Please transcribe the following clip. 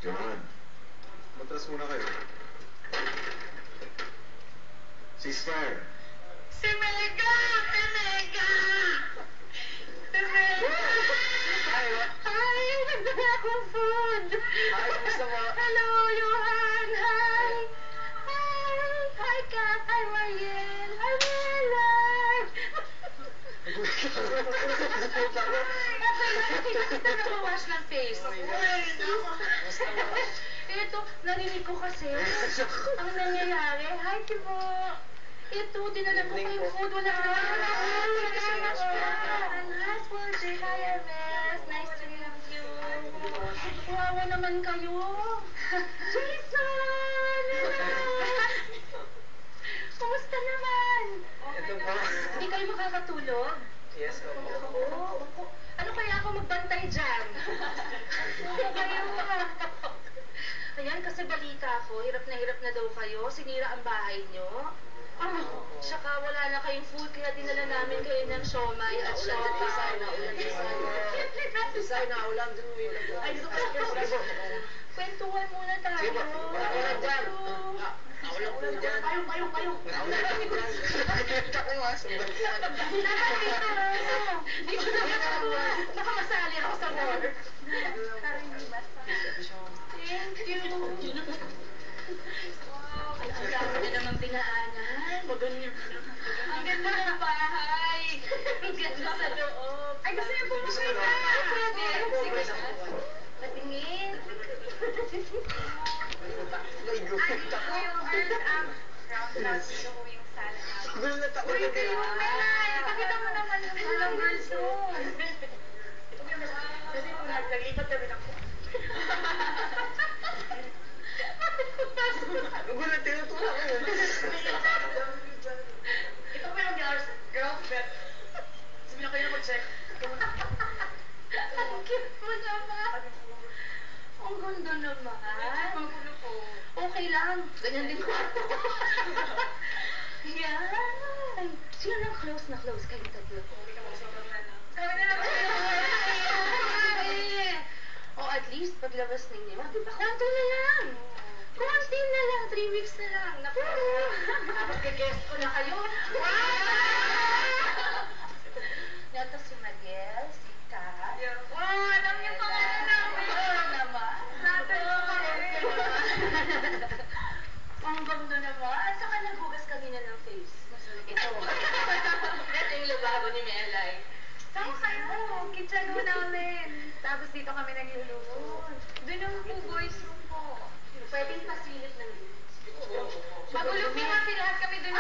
John, matras muna kayo. Sister. Si Mega! Si Mega! Si Mega! Hi! Nagdala akong food! Hi, kamusta mo? Hello, Johan! Hi! Hi! Hi, Kat! Hi, Mariel! Hi, Mellor! Kita na mawash ng face. Ito, narinig ko kasi ang nangyayari. Hi, Tibo! Ito, dinala ko kayong food. Wala na. Nice working. Hi, Hermes. Nice to meet you. Wawa naman kayo. Jason! Kumusta naman? Ito po. Hindi kayo makakatulog? Yes, opo. Oo. Ano kaya ako magbantay dyan? Oo kayo. Ayan, kasi balita ko, hirap na daw kayo. Sinira ang bahay nyo. Saka wala na kayong food, kaya dinala namin kayo ng siomay at siomay. Isay na ulam din mo ilagay. Ay, kwentuhan muna tayo. Sige po, ulam dyan. Ulam po dyan. Payong. Ulam po dyan. Nakita ko yung aso. Dito naman ako. Baka masali ako sa war. Thank you. Wow, ang dami na naman pinaanan. Ang ganda ng bahay. Ang ganda sa loob. Ay, gusto niyo pumasok na. Pwede. Sige. Patingin. May gupit ako. Uy, kayo, Melay. Pakita mo naman yung walang girls room. Kasi kung naglipat kami na po. Gulat, tinutulak ko yun. Ito pa yung girls bed. Sabi na kayo na mag-check. Ang cute mo naman. Ang ganda naman. Okay lang. Ganyan din kwarto ko. Yan. Sino lang close na close kayo tatlo? Kami na lang kayo. O at least paglabas ninyo, di ba? Kwanto na lang. Quarantine na lang. 3 weeks na lang. Naku. Dapat kay-guest ko na kayo. Yato si Mariel, si Kat. Alam niyo pa nga namin. Naman. Natin mo kami. Ang ganda naman. Saka naghugas kanina ng face. Ito. Ito yung lababo ni Melay. Saan kayo? Kitchen mo namin. Tapos dito kami nagluluto. Doon yung po boys room po. Pwedeng pasilip ng magulo po kasi lahat kami doon